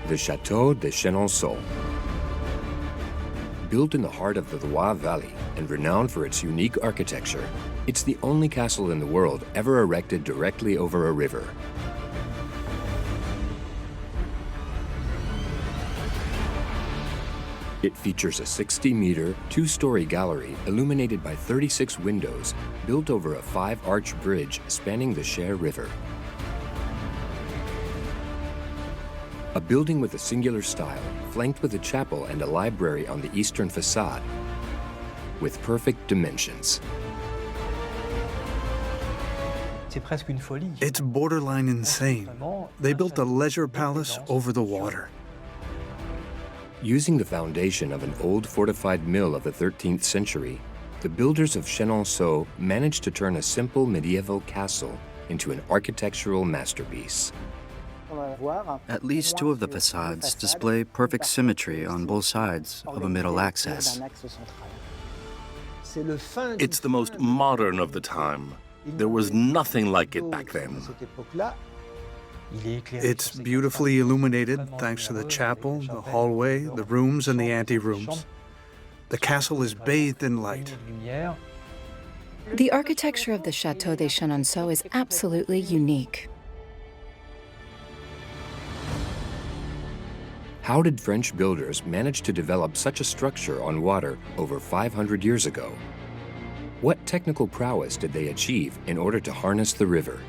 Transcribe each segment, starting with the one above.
the Château de Chenonceau. Built in the heart of the Loire Valley and renowned for its unique architecture, it's the only castle in the world ever erected directly over a river. It features a 60-meter, two-story gallery illuminated by 36 windows built over a 5-arch bridge spanning the Cher River. A building with a singular style, flanked with a chapel and a library on the eastern facade, with perfect dimensions. It's borderline insane. They built a leisure palace over the water. Using the foundation of an old fortified mill of the 13th century, the builders of Chenonceau managed to turn a simple medieval castle into an architectural masterpiece. At least two of the facades display perfect symmetry on both sides of a middle axis. It's the most modern of the time. There was nothing like it back then. It's beautifully illuminated thanks to the chapel, the hallway, the rooms, and the ante-rooms. The castle is bathed in light. The architecture of the Château de Chenonceau is absolutely unique. How did French builders manage to develop such a structure on water over 500 years ago? What technical prowess did they achieve in order to harness the river?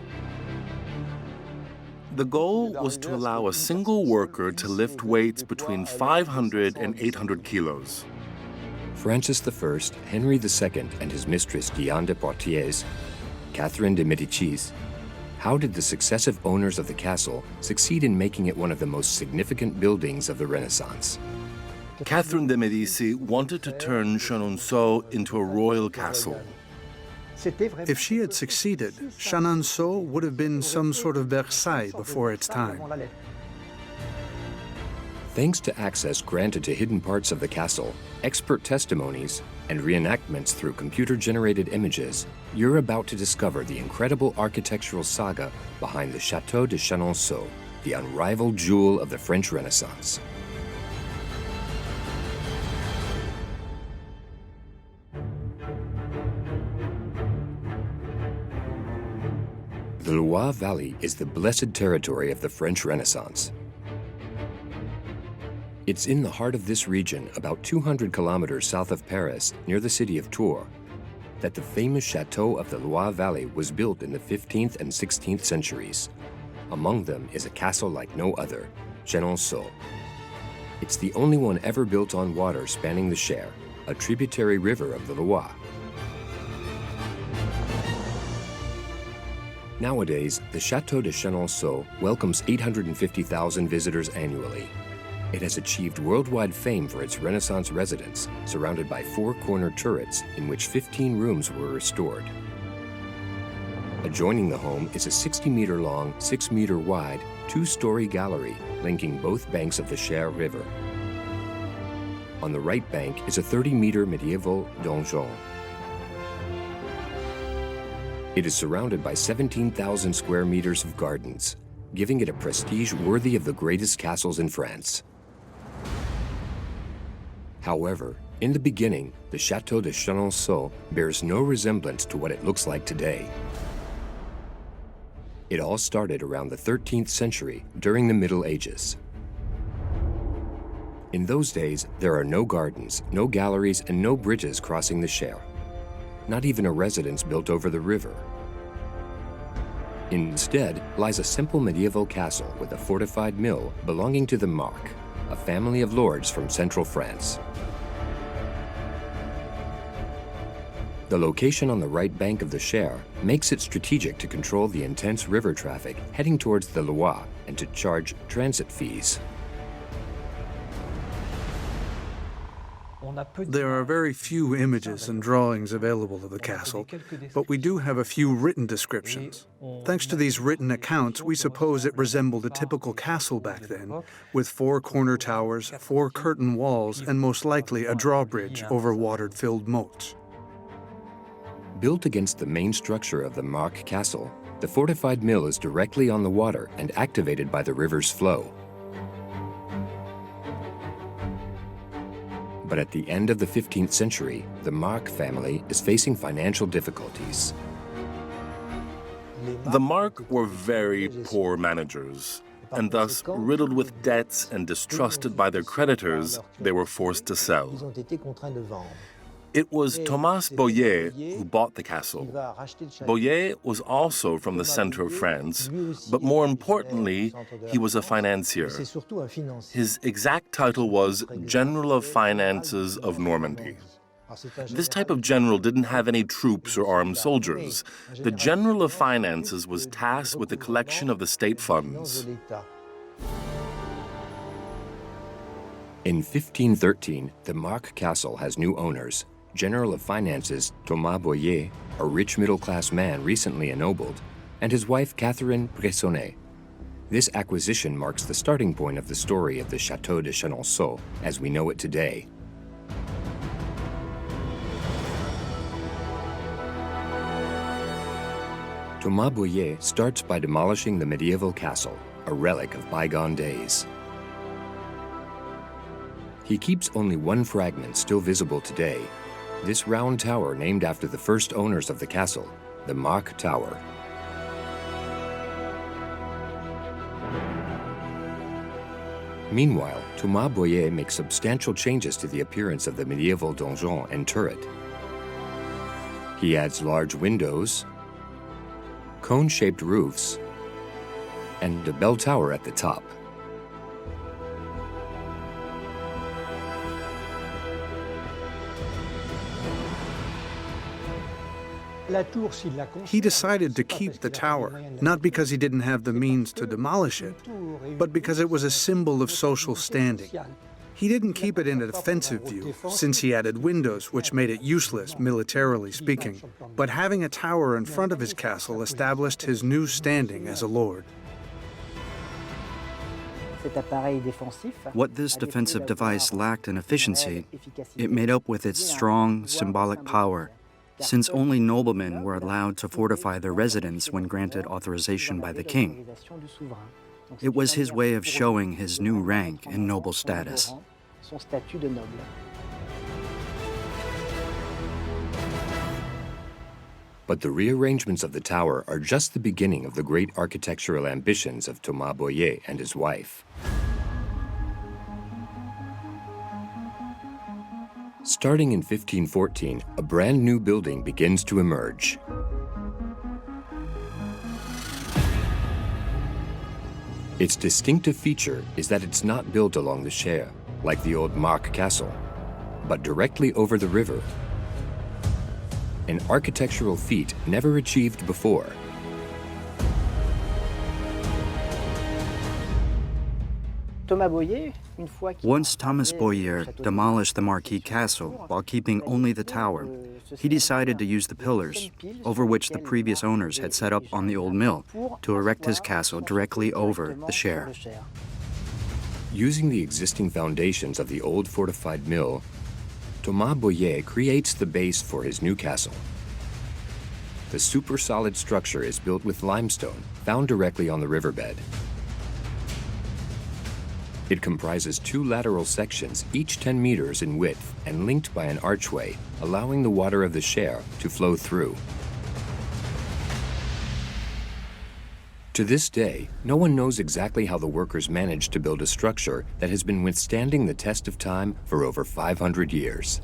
The goal was to allow a single worker to lift weights between 500 and 800 kilos. Francis I, Henry II, and his mistress Diane de Poitiers, Catherine de Medici, how did the successive owners of the castle succeed in making it one of the most significant buildings of the Renaissance? Catherine de Medici wanted to turn Chenonceau into a royal castle. If she had succeeded, Chenonceau would have been some sort of Versailles before its time. Thanks to access granted to hidden parts of the castle, expert testimonies, and reenactments through computer-generated images, you're about to discover the incredible architectural saga behind the Château de Chenonceau, the unrivaled jewel of the French Renaissance. The Loire Valley is the blessed territory of the French Renaissance. It's in the heart of this region, about 200 kilometers south of Paris, near the city of Tours, that the famous Château of the Loire Valley was built in the 15th and 16th centuries. Among them is a castle like no other, Chenonceau. It's the only one ever built on water spanning the Cher, a tributary river of the Loire. Nowadays, the Château de Chenonceau welcomes 850,000 visitors annually. It has achieved worldwide fame for its Renaissance residence, surrounded by 4 corner turrets in which 15 rooms were restored. Adjoining the home is a 60-meter long, 6-meter wide, 2-story gallery linking both banks of the Cher River. On the right bank is a 30-meter medieval donjon. It is surrounded by 17,000 square meters of gardens, giving it a prestige worthy of the greatest castles in France. However, in the beginning, the Château de Chenonceau bears no resemblance to what it looks like today. It all started around the 13th century during the Middle Ages. In those days, there are no gardens, no galleries, and no bridges crossing the Cher. Not even a residence built over the river. Instead lies a simple medieval castle with a fortified mill belonging to the Marques, a family of lords from central France. The location on the right bank of the Cher makes it strategic to control the intense river traffic heading towards the Loire and to charge transit fees. There are very few images and drawings available of the castle, but we do have a few written descriptions. Thanks to these written accounts, we suppose it resembled a typical castle back then, with 4 corner towers, 4 curtain walls, and most likely a drawbridge over water-filled moats. Built against the main structure of the Marques castle, the fortified mill is directly on the water and activated by the river's flow. But at the end of the 15th century, the Marc family is facing financial difficulties. The Marc were very poor managers, and thus riddled with debts and distrusted by their creditors, they were forced to sell. It was Thomas Boyer who bought the castle. Boyer was also from the center of France, but more importantly, he was a financier. His exact title was General of Finances of Normandy. This type of general didn't have any troops or armed soldiers. The General of Finances was tasked with the collection of the state funds. In 1513, the Marc castle has new owners. General of Finances Thomas Boyer, a rich middle-class man recently ennobled, and his wife Catherine Bressonnet. This acquisition marks the starting point of the story of the Château de Chenonceau as we know it today. Thomas Boyer starts by demolishing the medieval castle, a relic of bygone days. He keeps only one fragment still visible today, this round tower named after the first owners of the castle, the Marc Tower. Meanwhile, Thomas Boyer makes substantial changes to the appearance of the medieval donjon and turret. He adds large windows, cone-shaped roofs, and a bell tower at the top. He decided to keep the tower, not because he didn't have the means to demolish it, but because it was a symbol of social standing. He didn't keep it in a defensive view, since he added windows, which made it useless, militarily speaking. But having a tower in front of his castle established his new standing as a lord. What this defensive device lacked in efficiency, it made up with its strong, symbolic power, since only noblemen were allowed to fortify their residence when granted authorization by the king. It was his way of showing his new rank and noble status. But the rearrangements of the tower are just the beginning of the great architectural ambitions of Thomas Boyer and his wife. Starting in 1514, a brand new building begins to emerge. Its distinctive feature is that it's not built along the Cher, like the old Marc castle, but directly over the river. An architectural feat never achieved before. Once Thomas Boyer demolished the Marquis castle while keeping only the tower, he decided to use the pillars, over which the previous owners had set up on the old mill, to erect his castle directly over the Cher. Using the existing foundations of the old fortified mill, Thomas Boyer creates the base for his new castle. The super-solid structure is built with limestone, found directly on the riverbed. It comprises two lateral sections, each 10 meters in width and linked by an archway, allowing the water of the Cher to flow through. To this day, no one knows exactly how the workers managed to build a structure that has been withstanding the test of time for over 500 years.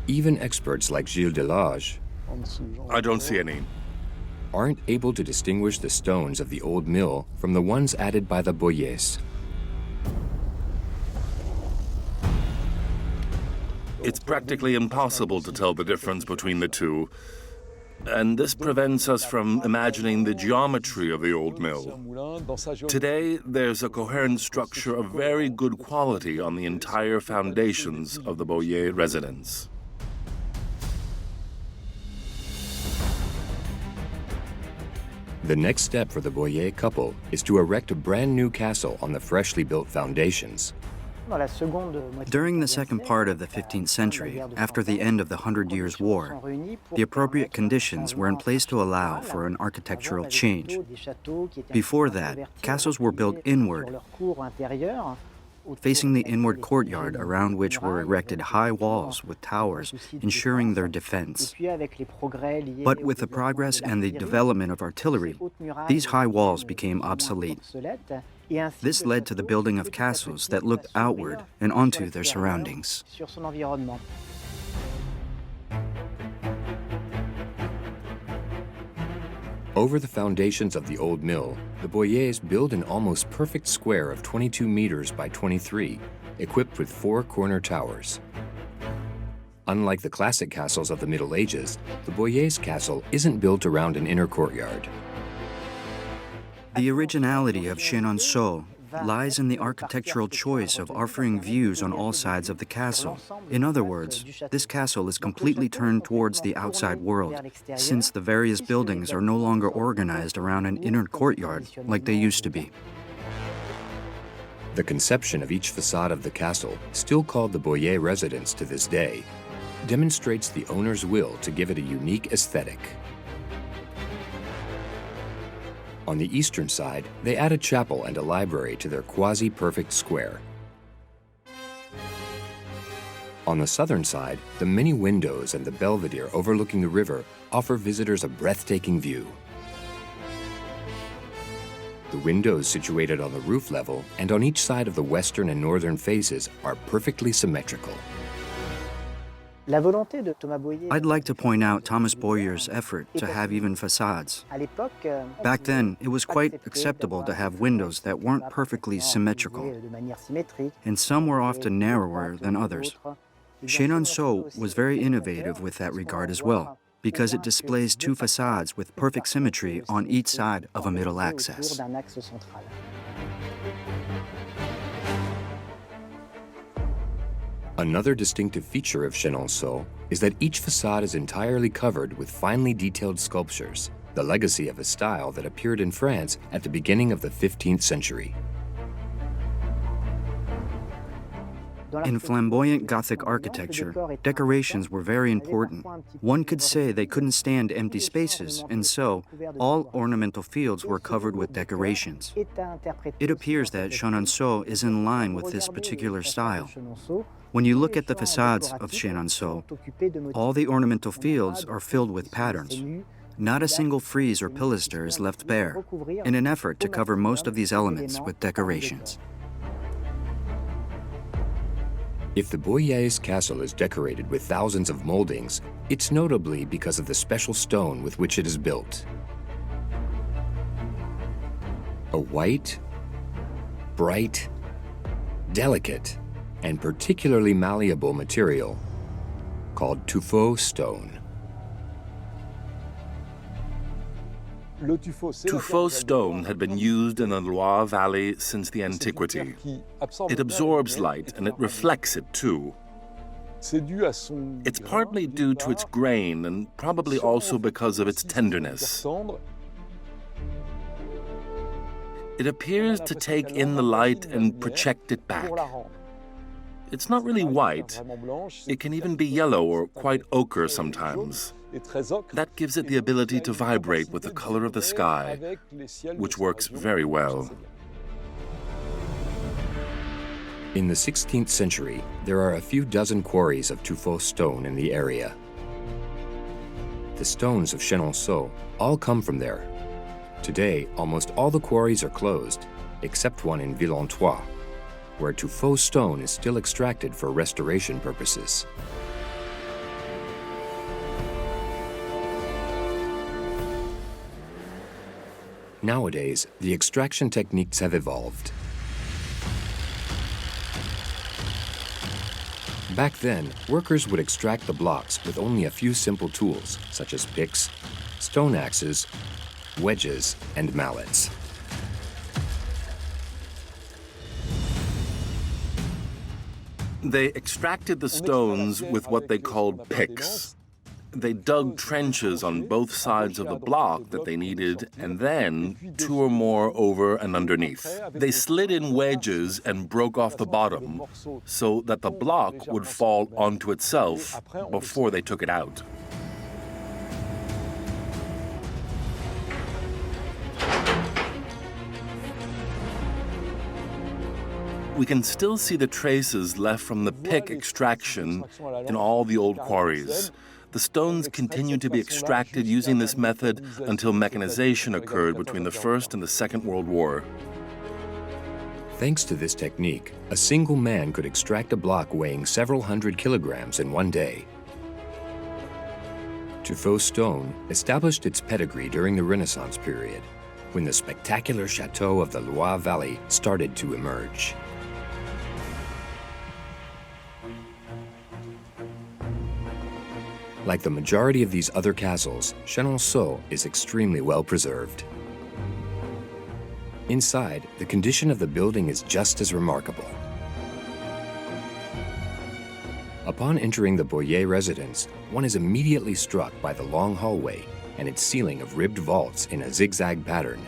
Even experts like Gilles Delage I don't see any. aren't able to distinguish the stones of the old mill from the ones added by the Boyers. It's practically impossible to tell the difference between the two, and this prevents us from imagining the geometry of the old mill. Today, there's a coherent structure of very good quality on the entire foundations of the Boyer residence. The next step for the Boyer couple is to erect a brand new castle on the freshly built foundations. During the second part of the 15th century, after the end of the 100 Years' War, the appropriate conditions were in place to allow for an architectural change. Before that, castles were built inward, facing the inward courtyard around which were erected high walls with towers, ensuring their defense. But with the progress and the development of artillery, these high walls became obsolete. This led to the building of castles that looked outward and onto their surroundings. Over the foundations of the old mill, the Boyers build an almost perfect square of 22 meters by 23, equipped with 4 corner towers. Unlike the classic castles of the Middle Ages, the Boyers' castle isn't built around an inner courtyard. The originality of Chenonceau lies in the architectural choice of offering views on all sides of the castle. In other words, this castle is completely turned towards the outside world, since the various buildings are no longer organized around an inner courtyard like they used to be. The conception of each facade of the castle, still called the Boyer residence to this day, demonstrates the owner's will to give it a unique aesthetic. On the eastern side, they add a chapel and a library to their quasi-perfect square. On the southern side, the many windows and the belvedere overlooking the river offer visitors a breathtaking view. The windows situated on the roof level and on each side of the western and northern faces are perfectly symmetrical. I'd like to point out Thomas Boyer's effort to have even facades. Back then, it was quite acceptable to have windows that weren't perfectly symmetrical, and some were often narrower than others. Chenonceau was very innovative with that regard as well, because it displays 2 facades with perfect symmetry on each side of a middle axis. Another distinctive feature of Chenonceau is that each facade is entirely covered with finely detailed sculptures, the legacy of a style that appeared in France at the beginning of the 15th century. In flamboyant Gothic architecture, decorations were very important. One could say they couldn't stand empty spaces, and so all ornamental fields were covered with decorations. It appears that Chenonceau is in line with this particular style. When you look at the facades of Chenonceau, all the ornamental fields are filled with patterns. Not a single frieze or pilaster is left bare, in an effort to cover most of these elements with decorations. If the Boyers' castle is decorated with thousands of moldings, it's notably because of the special stone with which it is built. A white, bright, delicate, and particularly malleable material called tuffeau stone. Tuffeau stone had been used in the Loire Valley since the antiquity. It absorbs light and it reflects it too. It's partly due to its grain and probably also because of its tenderness. It appears to take in the light and project it back. It's not really white. It can even be yellow or quite ochre sometimes. That gives it the ability to vibrate with the color of the sky, which works very well. In the 16th century, there are a few dozen quarries of tuffeau stone in the area. The stones of Chenonceau all come from there. Today, almost all the quarries are closed, except one in Villentois, where tuffeau stone is still extracted for restoration purposes. Nowadays, the extraction techniques have evolved. Back then, workers would extract the blocks with only a few simple tools, such as picks, stone axes, wedges, and mallets. They extracted the stones with what they called picks. They dug trenches on both sides of the block that they needed, and then 2 or more over and underneath. They slid in wedges and broke off the bottom so that the block would fall onto itself before they took it out. we can still see the traces left from the pick extraction in all the old quarries. The stones continued to be extracted using this method until mechanization occurred between the First and the Second World War. Thanks to this technique, a single man could extract a block weighing several hundred kilograms in one day. Tuffeau's stone established its pedigree during the Renaissance period, when the spectacular chateau of the Loire Valley started to emerge. Like the majority of these other castles, Chenonceau is extremely well preserved. Inside, the condition of the building is just as remarkable. Upon entering the Boyer residence, one is immediately struck by the long hallway and its ceiling of ribbed vaults in a zigzag pattern.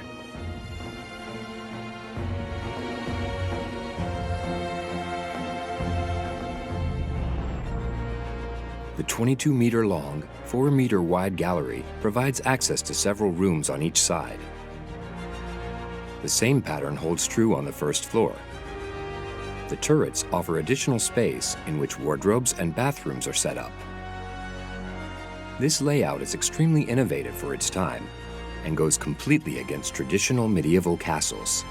The 22-meter-long, 4-meter-wide gallery provides access to several rooms on each side. The same pattern holds true on the first floor. The turrets offer additional space in which wardrobes and bathrooms are set up. This layout is extremely innovative for its time and goes completely against traditional medieval castles.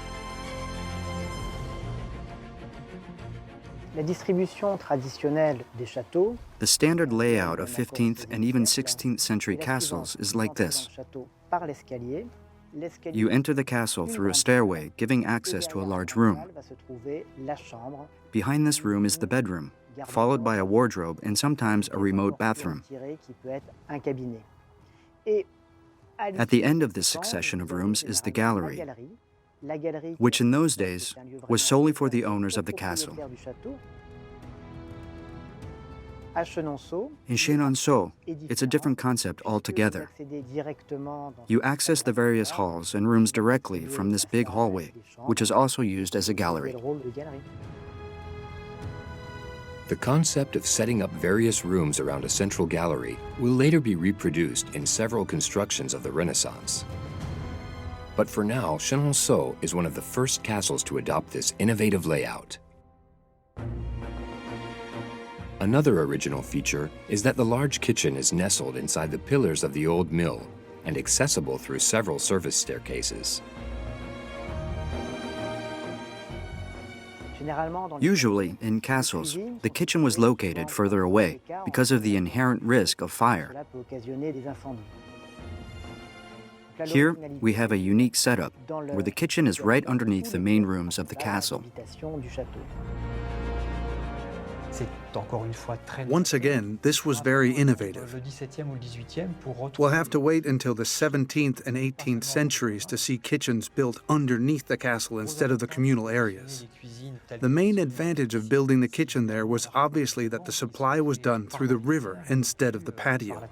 La distribution traditionnelle des châteaux. The standard layout of 15th and even 16th century castles is like this. You enter the castle through a stairway, giving access to a large room. Behind this room is the bedroom, followed by a wardrobe and sometimes a remote bathroom. At the end of this succession of rooms is the gallery, which in those days was solely for the owners of the castle. In Chenonceau, it's a different concept altogether. You access the various halls and rooms directly from this big hallway, which is also used as a gallery. The concept of setting up various rooms around a central gallery will later be reproduced in several constructions of the Renaissance. But for now, Chenonceau is one of the first castles to adopt this innovative layout. Another original feature is that the large kitchen is nestled inside the pillars of the old mill and accessible through several service staircases. Usually, in castles, the kitchen was located further away because of the inherent risk of fire. Here, we have a unique setup where the kitchen is right underneath the main rooms of the castle. Once again, this was very innovative. We'll have to wait until the 17th and 18th centuries to see kitchens built underneath the castle instead of the communal areas. The main advantage of building the kitchen there was obviously that the supply was done through the river instead of the patio.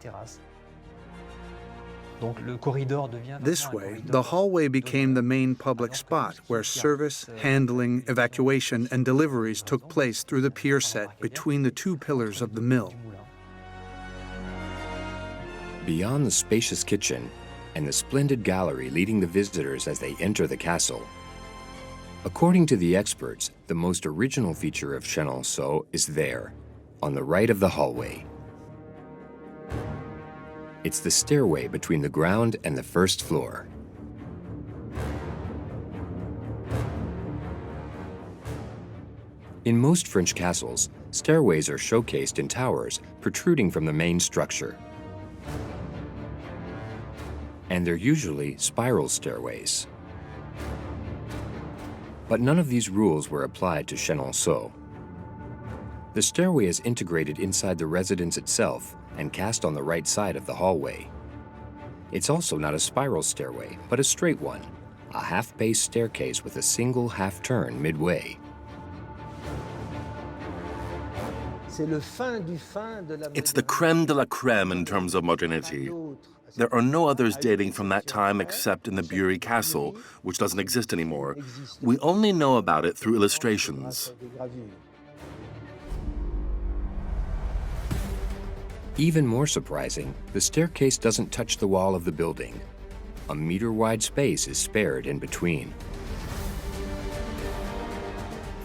This way, the hallway became the main public spot where service, handling, evacuation, and deliveries took place through the pier set between the two pillars of the mill. Beyond the spacious kitchen and the splendid gallery leading the visitors as they enter the castle, according to the experts, the most original feature of Chenonceau is there, on the right of the hallway. It's the stairway between the ground and the first floor. In most French castles, stairways are showcased in towers protruding from the main structure. And they're usually spiral stairways. But none of these rules were applied to Chenonceau. The stairway is integrated inside the residence itself and cast on the right side of the hallway. It's also not a spiral stairway, but a straight one, a half-base staircase with a single half-turn midway. It's the creme de la creme in terms of modernity. There are no others dating from that time except in the Bury Castle, which doesn't exist anymore. We only know about it through illustrations. Even more surprising, the staircase doesn't touch the wall of the building. A meter-wide space is spared in between.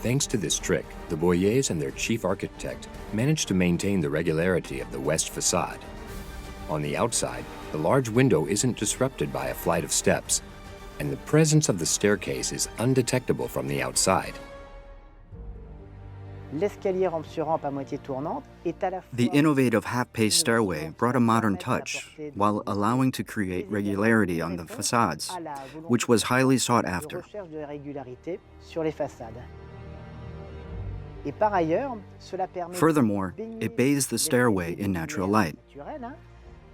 Thanks to this trick, the Boyers and their chief architect managed to maintain the regularity of the west facade. On the outside, the large window isn't disrupted by a flight of steps, and the presence of the staircase is undetectable from the outside. L'escalier rampe sur rampe à moitié tournante est à la fois The innovative half-paced stairway brought a modern touch while allowing to create regularity on the facades, which was highly sought de after. recherche de régularité sur les façades. Et par ailleurs, cela permet Furthermore, de baigner it bathes the stairway in natural light. naturelle, hein.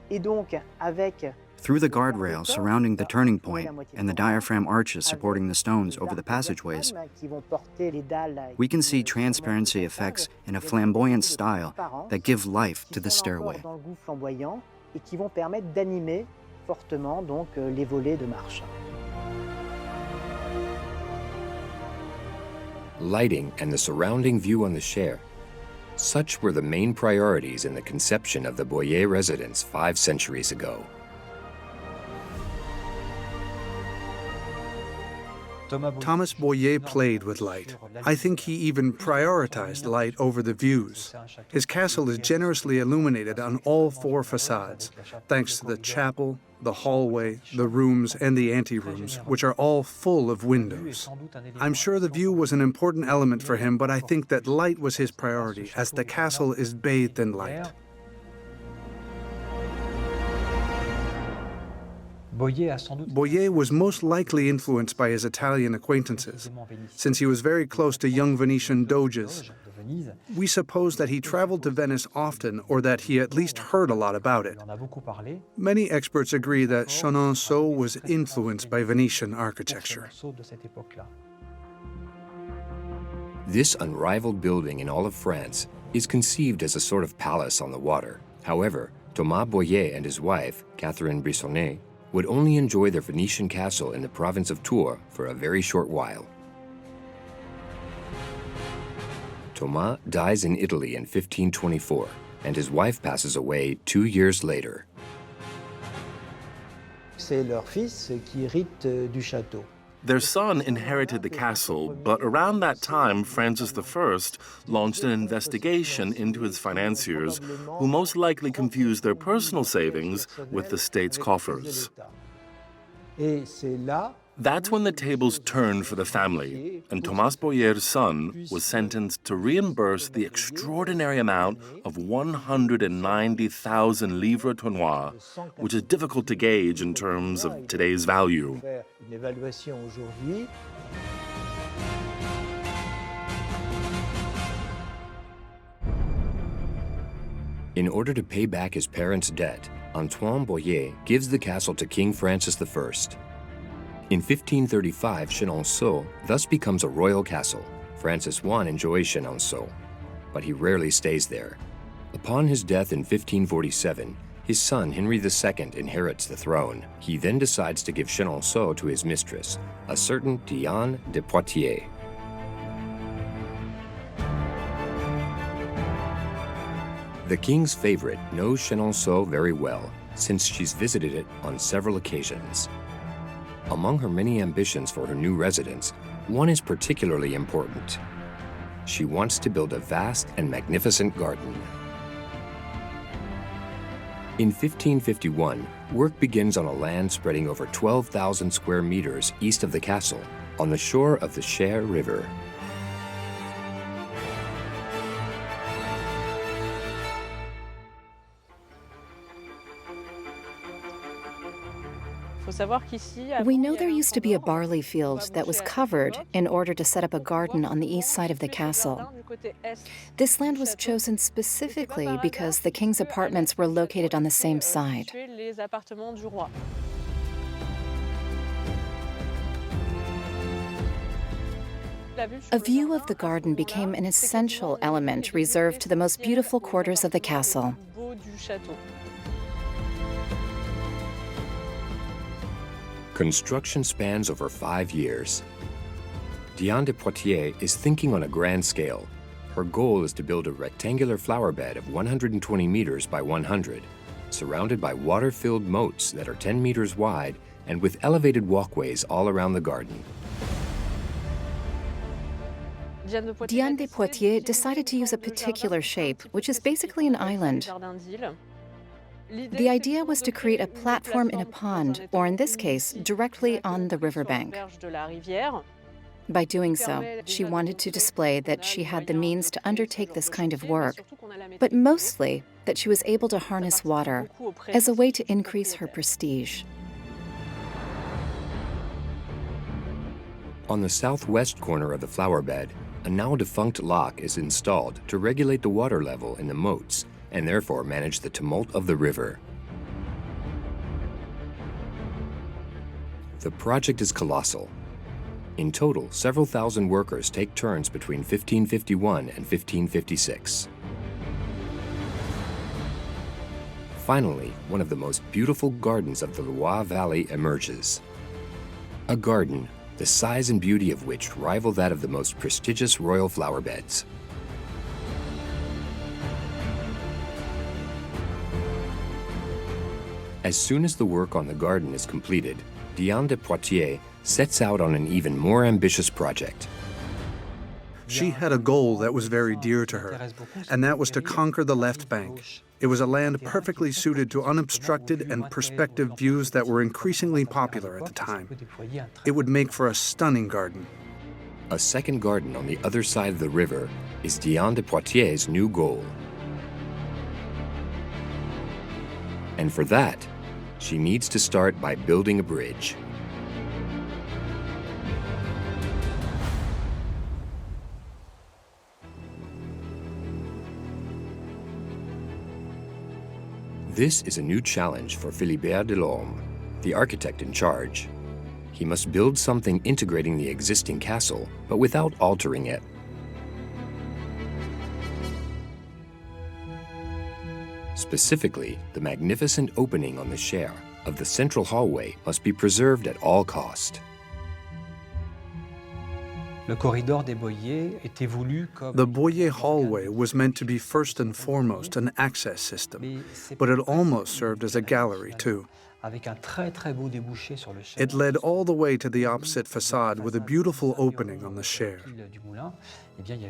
Et donc, avec Through the guardrails surrounding the turning point and the diaphragm arches supporting the stones over the passageways, qui vont porter les dalles we can see transparency effects in a flamboyant style that give life to the qui sont stairway. encore dans le goût flamboyant et qui vont permettre d'animer fortement donc les volets de marche. Lighting and the surrounding view on the Cher. Such were the main priorities in the conception of the Boyer residence 5 centuries ago. Thomas Boyer played with light. I think he even prioritized light over the views. His castle is generously illuminated on all 4 facades, thanks to the chapel, the hallway, the rooms, and the anterooms, which are all full of windows. I'm sure the view was an important element for him, but I think that light was his priority, as the castle is bathed in light. Boyer was most likely influenced by his Italian acquaintances, since he was very close to young Venetian doges. We suppose that he traveled to Venice often, or that he at least heard a lot about it. Many experts agree that Chenonceau was influenced by Venetian architecture. This unrivaled building in all of France is conceived as a sort of palace on the water. However, Thomas Boyer and his wife, Catherine Brissonnet, would only enjoy their Venetian castle in the province of Tours for a very short while. Thomas dies in Italy in 1524, and his wife passes away 2 years later. C'est leur fils qui hérite du château. Their son inherited the castle, but around that time, Francis I launched an investigation into his financiers, who most likely confused their personal savings with the state's coffers. Et c'est là That's when the tables turned for the family, and Thomas Boyer's son was sentenced to reimburse the extraordinary amount of 190,000 livres tournois, which is difficult to gauge in terms of today's value. faire une évaluation aujourd'hui. In order to pay back his parents' debt, Antoine Boyer gives the castle to King Francis I. In 1535, Chenonceau thus becomes a royal castle. Francis I enjoys Chenonceau, but he rarely stays there. Upon his death in 1547, his son Henry II inherits the throne. He then decides to give Chenonceau to his mistress, a certain Diane de Poitiers. The king's favorite knows Chenonceau very well, since she's visited it on several occasions. Among her many ambitions for her new residence, one is particularly important. She wants to build a vast and magnificent garden. In 1551, work begins on a land spreading over 12,000 square meters east of the castle, on the shore of the Cher River. We know there used to be a barley field that was covered in order to set up a garden on the east side of the castle. This land was chosen specifically because the king's apartments were located on the same side. A view of the garden became an essential element reserved to the most beautiful quarters of the castle. Construction spans over 5 years. Diane de Poitiers is thinking on a grand scale. Her goal is to build a rectangular flower bed of 120 meters by 100, surrounded by water-filled moats that are 10 meters wide and with elevated walkways all around the garden. Diane de Poitiers decided to use a particular shape, which is basically an island. The idea was to create a platform in a pond, or in this case, directly on the riverbank. By doing so, she wanted to display that she had the means to undertake this kind of work, but mostly that she was able to harness water as a way to increase her prestige. On the southwest corner of the flower bed, a now-defunct lock is installed to regulate the water level in the moats and therefore manage the tumult of the river. The project is colossal. In total, several thousand workers take turns between 1551 and 1556. Finally, one of the most beautiful gardens of the Loire Valley emerges. A garden, the size and beauty of which rival that of the most prestigious royal flower beds. As soon as the work on the garden is completed, Diane de Poitiers sets out on an even more ambitious project. She had a goal that was very dear to her, and that was to conquer the left bank. It was a land perfectly suited to unobstructed and perspective views that were increasingly popular at the time. It would make for a stunning garden. A second garden on the other side of the river is Diane de Poitiers' new goal. And for that, she needs to start by building a bridge. This is a new challenge for Philibert Delorme, the architect in charge. He must build something integrating the existing castle, but without altering it. Specifically, the magnificent opening on the chair of the central hallway must be preserved at all cost. The Boyer hallway was meant to be first and foremost an access system, but it almost served as a gallery too. It led all the way to the opposite facade with a beautiful opening on the Cher.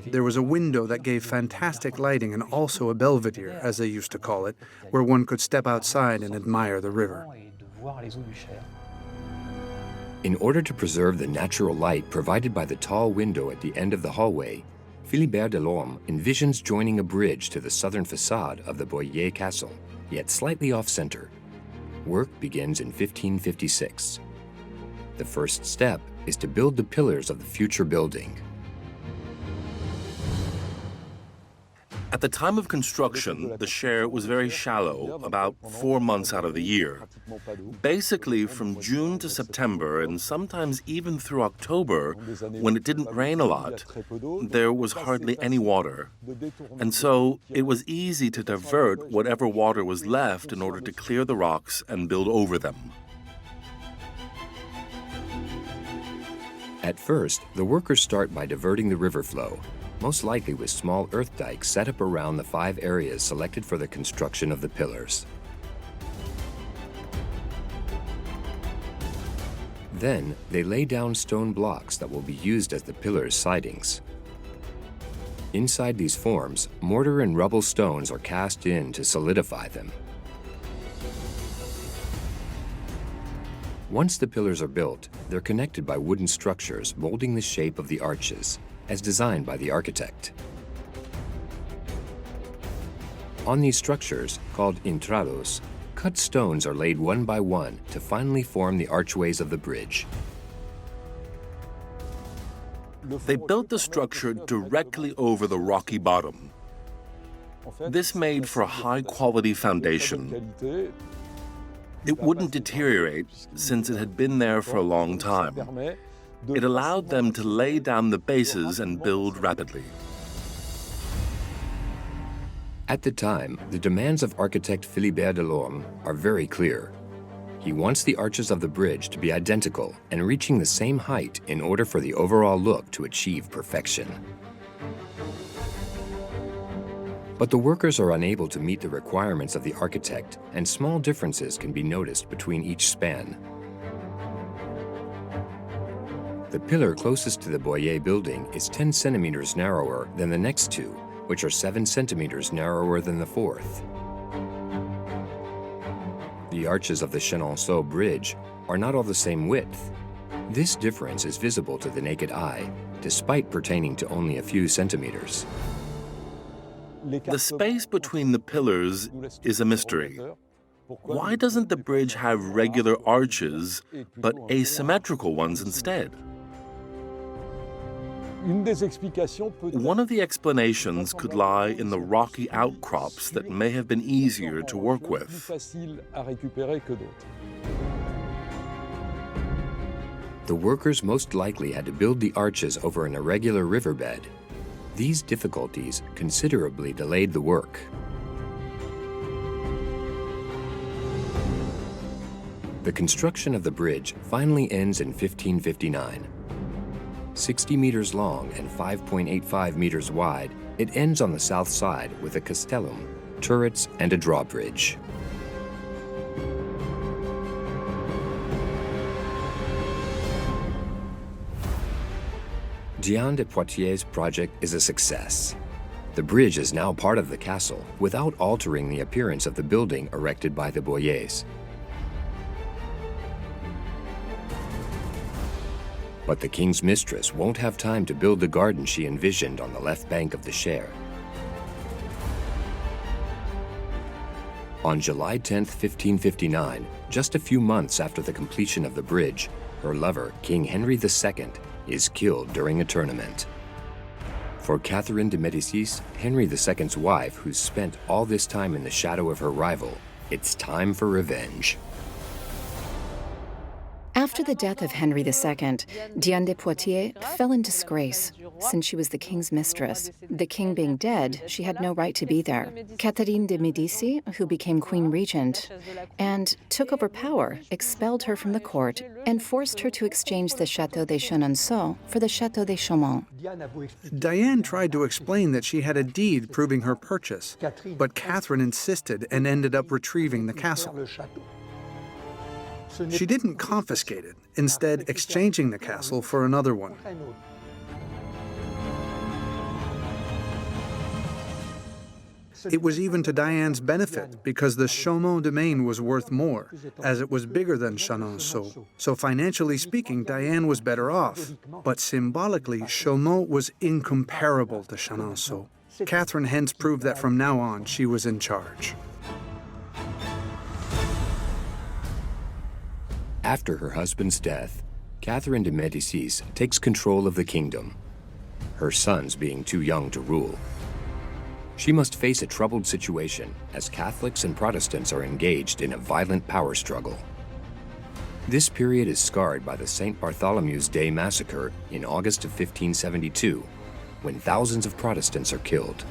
There was a window that gave fantastic lighting and also a belvedere, as they used to call it, where one could step outside and admire the river. In order to preserve the natural light provided by the tall window at the end of the hallway, Philibert Delorme envisions joining a bridge to the southern facade of the Boyer castle, yet slightly off-center. Work begins in 1556. The first step is to build the pillars of the future building. At the time of construction, the Cher was very shallow, about 4 months out of the year. Basically, from June to September, and sometimes even through October, when it didn't rain a lot, there was hardly any water. And so it was easy to divert whatever water was left in order to clear the rocks and build over them. At first, the workers start by diverting the river flow, most likely with small earth dikes set up around the 5 areas selected for the construction of the pillars. Then, they lay down stone blocks that will be used as the pillars' sidings. Inside these forms, mortar and rubble stones are cast in to solidify them. Once the pillars are built, they're connected by wooden structures molding the shape of the arches, as designed by the architect. On these structures, called entrados, cut stones are laid one by one to finally form the archways of the bridge. They built the structure directly over the rocky bottom. This made for a high-quality foundation. It wouldn't deteriorate since it had been there for a long time. It allowed them to lay down the bases and build rapidly. At the time, the demands of architect Philibert Delorme are very clear. He wants the arches of the bridge to be identical and reaching the same height in order for the overall look to achieve perfection. But the workers are unable to meet the requirements of the architect, and small differences can be noticed between each span. The pillar closest to the Boyer building is 10 centimeters narrower than the next two, which are 7 centimeters narrower than the fourth. The arches of the Chenonceau bridge are not all the same width. This difference is visible to the naked eye, despite pertaining to only a few centimeters. The space between the pillars is a mystery. Why doesn't the bridge have regular arches, but asymmetrical ones instead? One of the explanations could lie in the rocky outcrops that may have been easier to work with. The workers most likely had to build the arches over an irregular riverbed. These difficulties considerably delayed the work. The construction of the bridge finally ends in 1559. 60 meters long and 5.85 meters wide, it ends on the south side with a castellum, turrets, and a drawbridge. Diane de Poitiers' project is a success. The bridge is now part of the castle without altering the appearance of the building erected by the Boyers. But the king's mistress won't have time to build the garden she envisioned on the left bank of the Cher. On July 10, 1559, just a few months after the completion of the bridge, her lover, King Henry II, is killed during a tournament. For Catherine de Medici, Henry II's wife, who's spent all this time in the shadow of her rival, it's time for revenge. After the death of Henry II, Diane de Poitiers fell in disgrace since she was the king's mistress. The king being dead, she had no right to be there. Catherine de Medici, who became queen regent and took over power, expelled her from the court and forced her to exchange the Château de Chenonceau for the Château de Chaumont. Diane tried to explain that she had a deed proving her purchase, but Catherine insisted and ended up retrieving the castle. She didn't confiscate it, instead exchanging the castle for another one. It was even to Diane's benefit because the Chaumont domain was worth more, as it was bigger than Chenonceau. So financially speaking, Diane was better off. But symbolically, Chaumont was incomparable to Chenonceau. Catherine hence proved that from now on, she was in charge. After her husband's death, Catherine de Medici takes control of the kingdom, her sons being too young to rule. She must face a troubled situation as Catholics and Protestants are engaged in a violent power struggle. This period is scarred by the St. Bartholomew's Day massacre in August of 1572, when thousands of Protestants are killed.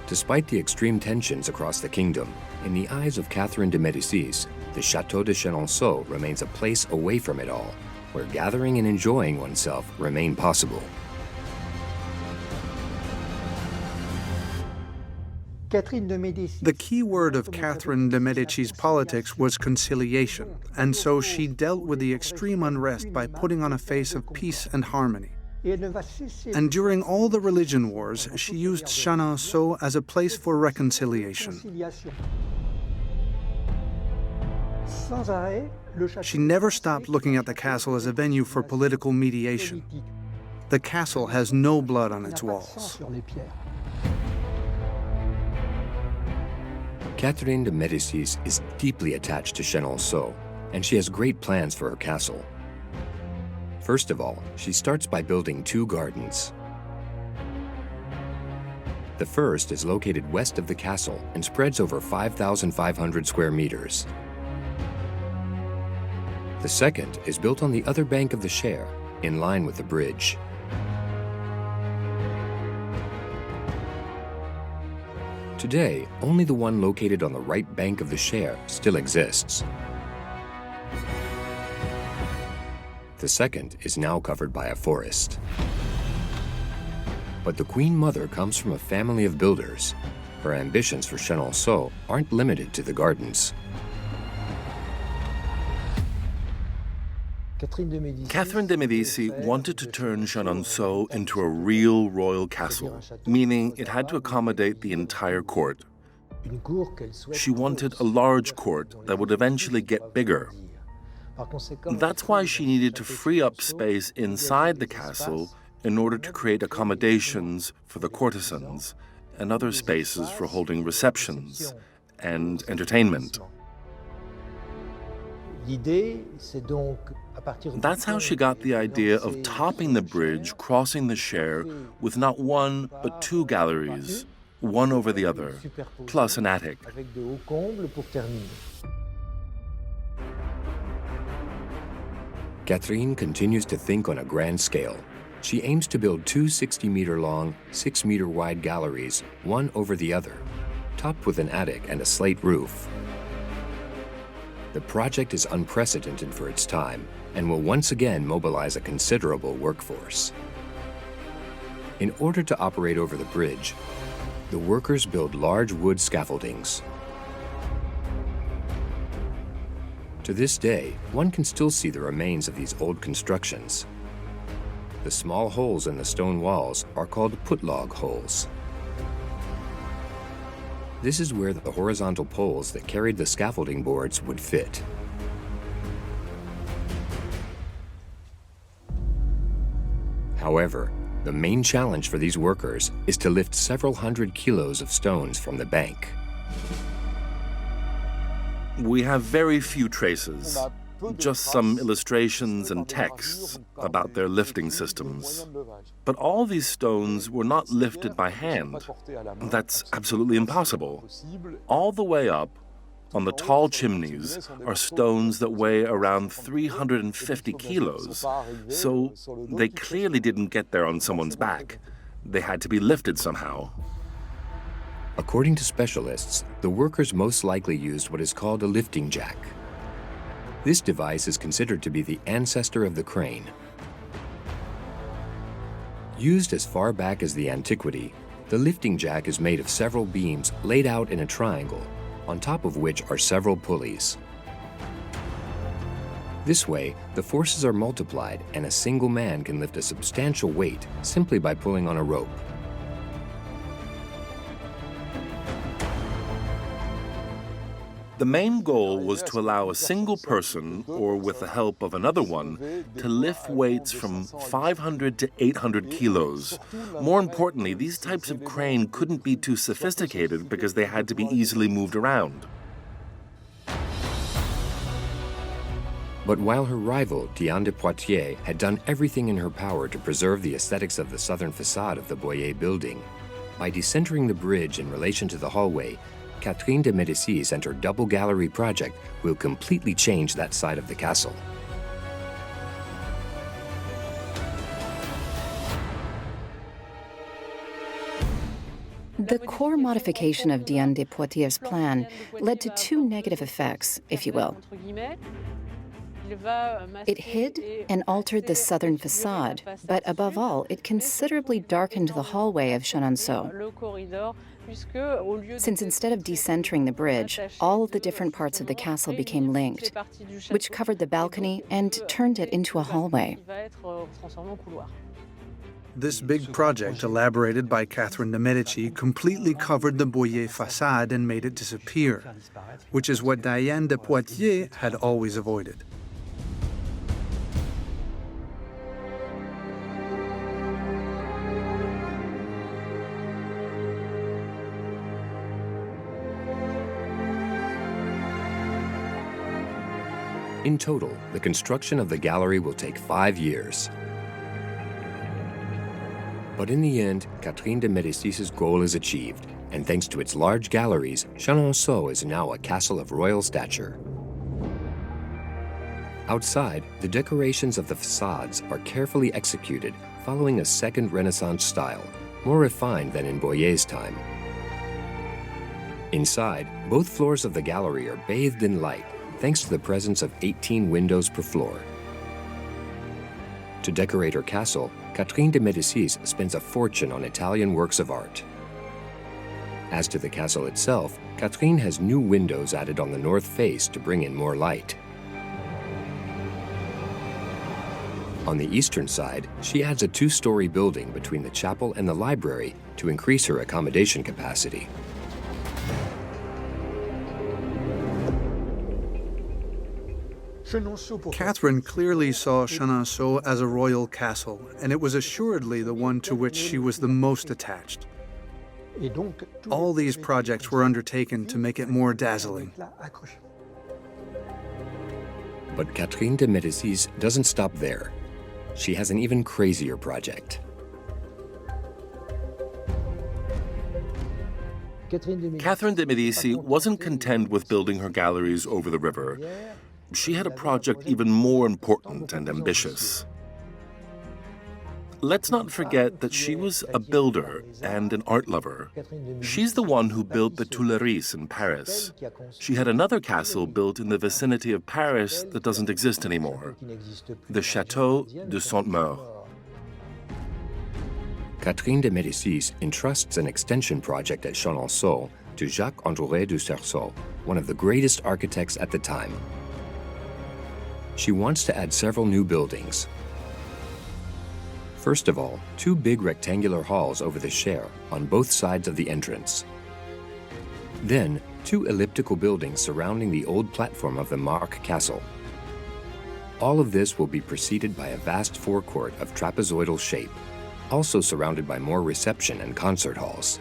Despite the extreme tensions across the kingdom, in the eyes of Catherine de Medici, the Château de Chenonceau remains a place away from it all, where gathering and enjoying oneself remain possible. The key word of Catherine de Medici's politics was conciliation, and so she dealt with the extreme unrest by putting on a face of peace and harmony. And during all the religion wars, she used Chenonceau as a place for reconciliation. She never stopped looking at the castle as a venue for political mediation. The castle has no blood on its walls. Catherine de Medici is deeply attached to Chenonceau, and she has great plans for her castle. First of all, she starts by building 2 gardens. The first is located west of the castle and spreads over 5,500 square meters. The second is built on the other bank of the Cher, in line with the bridge. Today, only the one located on the right bank of the Cher still exists. The second is now covered by a forest. But the Queen Mother comes from a family of builders. Her ambitions for Chenonceau aren't limited to the gardens. Catherine de Medici wanted to turn Chenonceau into a real royal castle, meaning it had to accommodate the entire court. She wanted a large court that would eventually get bigger. That's why she needed to free up space inside the castle in order to create accommodations for the courtesans and other spaces for holding receptions and entertainment. That's how she got the idea of topping the bridge crossing the Cher with not one but two galleries, one over the other, plus an attic. Catherine continues to think on a grand scale. She aims to build two 60-meter-long, 6-meter-wide galleries, one over the other, topped with an attic and a slate roof. The project is unprecedented for its time and will once again mobilize a considerable workforce. In order to operate over the bridge, the workers build large wood scaffoldings. To this day, one can still see the remains of these old constructions. The small holes in the stone walls are called putlog holes. This is where the horizontal poles that carried the scaffolding boards would fit. However, the main challenge for these workers is to lift several hundred kilos of stones from the bank. We have very few traces, just some illustrations and texts about their lifting systems. But all these stones were not lifted by hand. That's absolutely impossible. All the way up, on the tall chimneys, are stones that weigh around 350 kilos, so they clearly didn't get there on someone's back. They had to be lifted somehow. According to specialists, the workers most likely used what is called a lifting jack. This device is considered to be the ancestor of the crane. Used as far back as the antiquity, the lifting jack is made of several beams laid out in a triangle, on top of which are several pulleys. This way, the forces are multiplied and a single man can lift a substantial weight simply by pulling on a rope. The main goal was to allow a single person, or with the help of another one, to lift weights from 500 to 800 kilos. More importantly, these types of crane couldn't be too sophisticated because they had to be easily moved around. But while her rival, Diane de Poitiers, had done everything in her power to preserve the aesthetics of the southern facade of the Boyer building, by decentering the bridge in relation to the hallway, Catherine de Medici and her double gallery project will completely change that side of the castle. The core modification of Diane de Poitiers' plan led to two negative effects, if you will. It hid and altered the southern facade, but above all, it considerably darkened the hallway of Chenonceau. Since instead of decentering the bridge, all of the different parts of the castle became linked, which covered the balcony and turned it into a hallway. This big project, elaborated by Catherine de Medici, completely covered the Boyer façade and made it disappear, which is what Diane de Poitiers had always avoided. In total, the construction of the gallery will take 5 years. But in the end, Catherine de Medicis' goal is achieved, and thanks to its large galleries, Chenonceau is now a castle of royal stature. Outside, the decorations of the facades are carefully executed, following a second Renaissance style, more refined than in Boyer's time. Inside, both floors of the gallery are bathed in light, thanks to the presence of 18 windows per floor. To decorate her castle, Catherine de Medici spends a fortune on Italian works of art. As to the castle itself, Catherine has new windows added on the north face to bring in more light. On the eastern side, she adds a two-story building between the chapel and the library to increase her accommodation capacity. Catherine clearly saw Chenonceau as a royal castle, and it was assuredly the one to which she was the most attached. All these projects were undertaken to make it more dazzling. But Catherine de Medici doesn't stop there. She has an even crazier project. Catherine de Medici wasn't content with building her galleries over the river. She had a project even more important and ambitious. Let's not forget that she was a builder and an art lover. She's the one who built the Tuileries in Paris. She had another castle built in the vicinity of Paris that doesn't exist anymore, the Château de Chenonceau. Catherine de Medici entrusts an extension project at Chenonceau to Jacques-André de Cerceau, one of the greatest architects at the time. She wants to add several new buildings. First of all, two big rectangular halls over the Cher on both sides of the entrance. Then, two elliptical buildings surrounding the old platform of the Marc Castle. All of this will be preceded by a vast forecourt of trapezoidal shape, also surrounded by more reception and concert halls.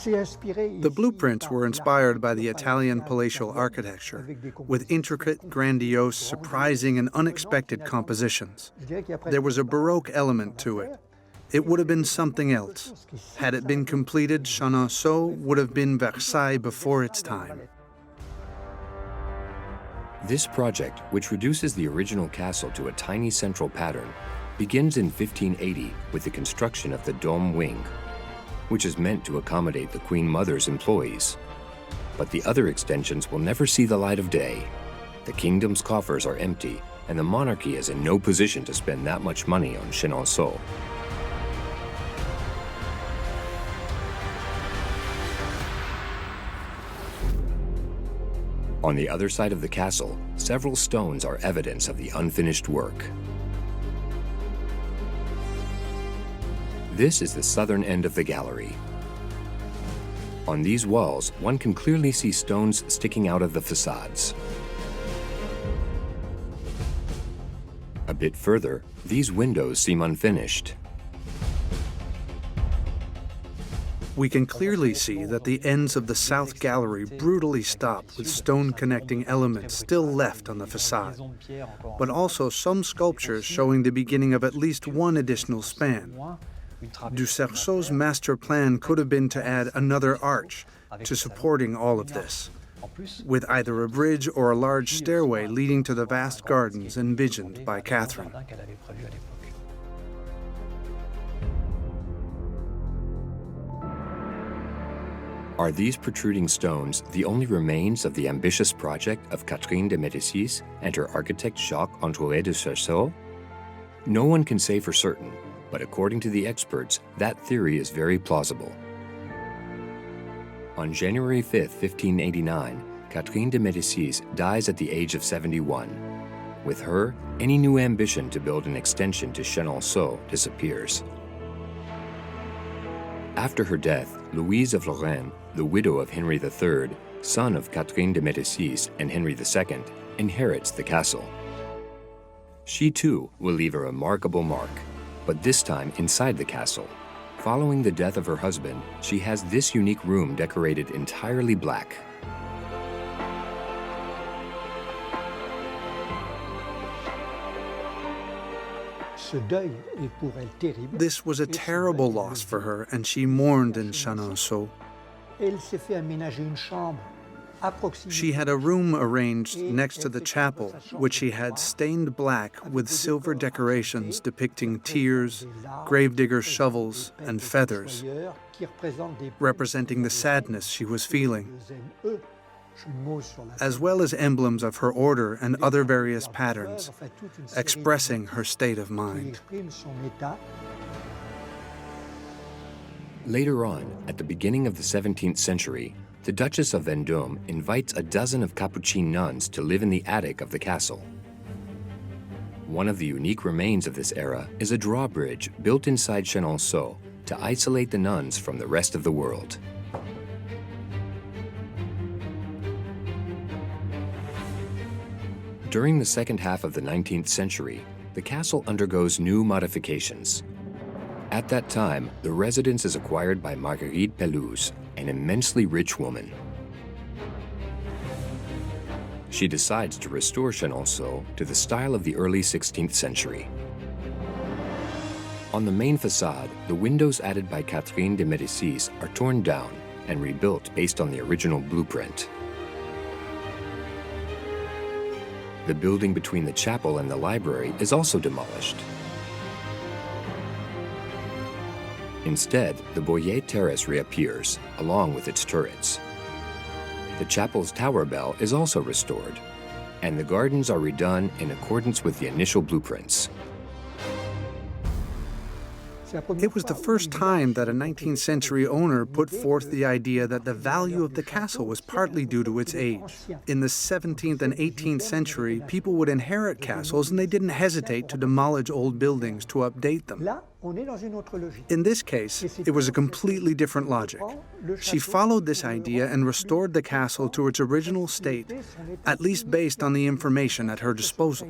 The blueprints were inspired by the Italian palatial architecture, with intricate, grandiose, surprising, and unexpected compositions. There was a Baroque element to it. It would have been something else. Had it been completed, Chenonceau would have been Versailles before its time. This project, which reduces the original castle to a tiny central pattern, begins in 1580 with the construction of the Dôme wing, which is meant to accommodate the Queen Mother's employees. But the other extensions will never see the light of day. The kingdom's coffers are empty, and the monarchy is in no position to spend that much money on Chenonceau. On the other side of the castle, several stones are evidence of the unfinished work. This is the southern end of the gallery. On these walls, one can clearly see stones sticking out of the facades. A bit further, these windows seem unfinished. We can clearly see that the ends of the south gallery brutally stop with stone connecting elements still left on the facade, but also some sculptures showing the beginning of at least one additional span. De Cerceau's master plan could have been to add another arch to supporting all of this, with either a bridge or a large stairway leading to the vast gardens envisioned by Catherine. Are these protruding stones the only remains of the ambitious project of Catherine de Medici and her architect Jacques-André de Cerceau? No one can say for certain, but according to the experts, that theory is very plausible. On January 5, 1589, Catherine de Medici dies at the age of 71. With her, any new ambition to build an extension to Chenonceau disappears. After her death, Louise of Lorraine, the widow of Henry III, son of Catherine de Medici and Henry II, inherits the castle. She too will leave a remarkable mark, but this time inside the castle. Following the death of her husband, she has this unique room decorated entirely black. This was a terrible loss for her, and she mourned in Chenonceau. She had a room arranged next to the chapel, which she had stained black with silver decorations depicting tears, gravedigger's shovels, and feathers, representing the sadness she was feeling, as well as emblems of her order and other various patterns, expressing her state of mind. Later on, at the beginning of the 17th century, the Duchess of Vendôme invites a dozen of Capuchin nuns to live in the attic of the castle. One of the unique remains of this era is a drawbridge built inside Chenonceau to isolate the nuns from the rest of the world. During the second half of the 19th century, the castle undergoes new modifications. At that time, the residence is acquired by Marguerite Pelouse, an immensely rich woman. She decides to restore Chenonceau to the style of the early 16th century. On the main facade, the windows added by Catherine de Medici are torn down and rebuilt based on the original blueprint. The building between the chapel and the library is also demolished. Instead, the Boyer Terrace reappears, along with its turrets. The chapel's tower bell is also restored, and the gardens are redone in accordance with the initial blueprints. It was the first time that a 19th century owner put forth the idea that the value of the castle was partly due to its age. In the 17th and 18th century, people would inherit castles and they didn't hesitate to demolish old buildings to update them. In this case, it was a completely different logic. She followed this idea and restored the castle to its original state, at least based on the information at her disposal.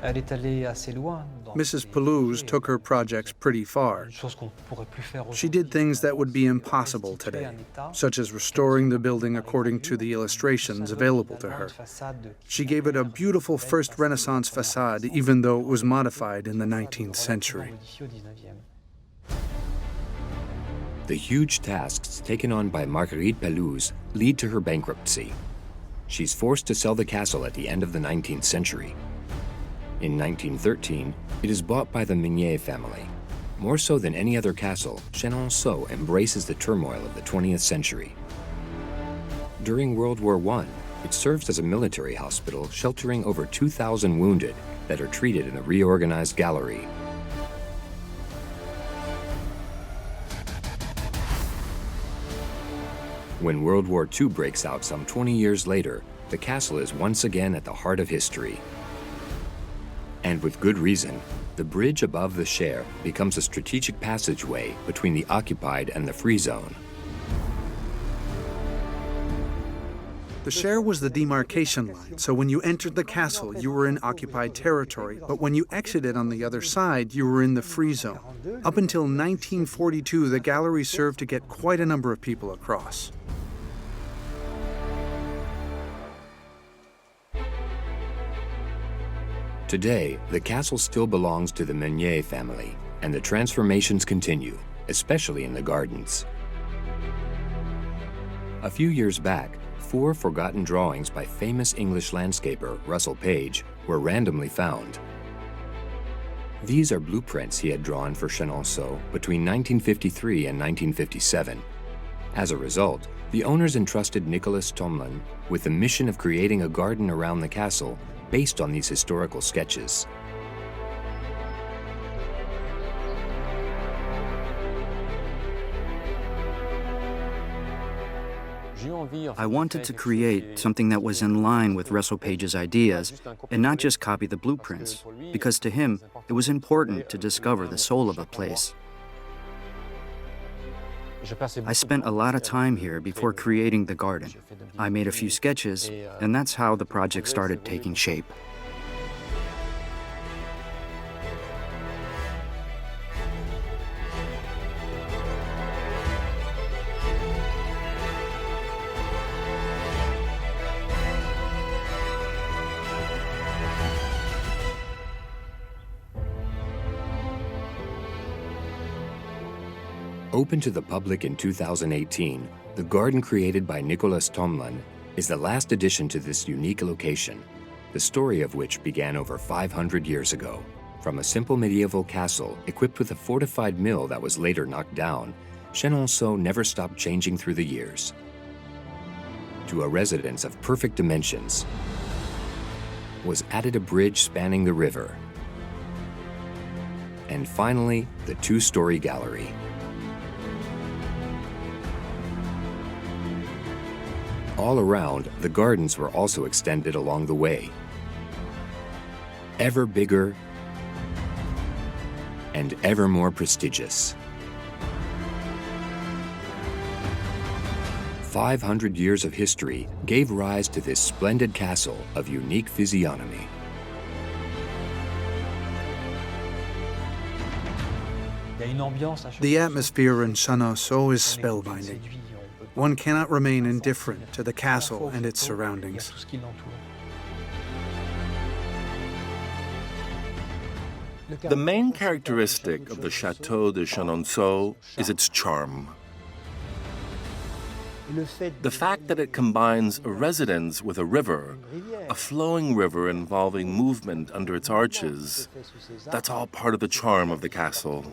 Mrs. Pelouse took her projects pretty far. She did things that would be impossible today, such as restoring the building according to the illustrations available to her. She gave it a beautiful first Renaissance facade, even though it was modified in the 19th century. The huge tasks taken on by Marguerite Pelouse lead to her bankruptcy. She's forced to sell the castle at the end of the 19th century. In 1913, it is bought by the Mignet family. More so than any other castle, Chenonceau embraces the turmoil of the 20th century. During World War I, it serves as a military hospital sheltering over 2,000 wounded that are treated in a reorganized gallery. When World War II breaks out some 20 years later, the castle is once again at the heart of history. And with good reason, the bridge above the Cher becomes a strategic passageway between the occupied and the free zone. The Cher was the demarcation line, so when you entered the castle, you were in occupied territory, but when you exited on the other side, you were in the free zone. Up until 1942, the gallery served to get quite a number of people across. Today, the castle still belongs to the Mignet family, and the transformations continue, especially in the gardens. A few years back, 4 forgotten drawings by famous English landscaper Russell Page were randomly found. These are blueprints he had drawn for Chenonceau between 1953 and 1957. As a result, the owners entrusted Nicholas Tomlin with the mission of creating a garden around the castle based on these historical sketches. I wanted to create something that was in line with Russell Page's ideas and not just copy the blueprints, because to him, it was important to discover the soul of a place. I spent a lot of time here before creating the garden. I made a few sketches, and that's how the project started taking shape. Open to the public in 2018, the garden created by Nicholas Tomlin is the last addition to this unique location, the story of which began over 500 years ago. From a simple medieval castle equipped with a fortified mill that was later knocked down, Chenonceau never stopped changing through the years. To a residence of perfect dimensions was added a bridge spanning the river. And finally, the two-story gallery. All around, the gardens were also extended along the way. Ever bigger and ever more prestigious. 500 years of history gave rise to this splendid castle of unique physiognomy. The atmosphere in Chenonceau is spellbinding. One cannot remain indifferent to the castle and its surroundings. The main characteristic of the Château de Chenonceau is its charm. The fact that it combines a residence with a river, a flowing river involving movement under its arches, that's all part of the charm of the castle.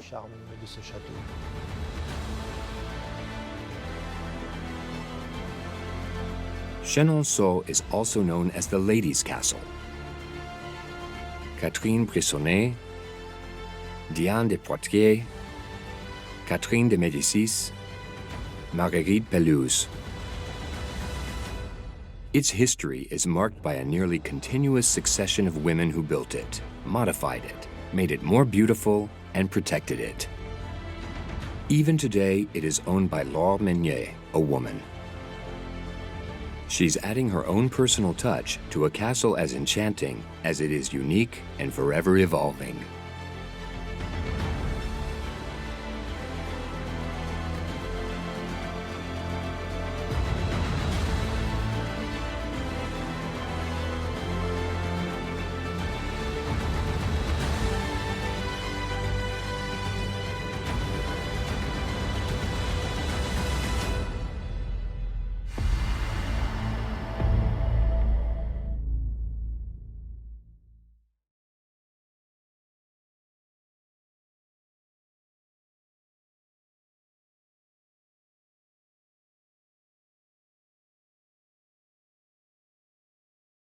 Chenonceau is also known as the Ladies' Castle. Catherine Brissonnet, Diane de Poitiers, Catherine de Medici, Marguerite Pelouse. Its history is marked by a nearly continuous succession of women who built it, modified it, made it more beautiful, and protected it. Even today, it is owned by Laure Meunier, a woman. She's adding her own personal touch to a castle as enchanting as it is unique and forever evolving.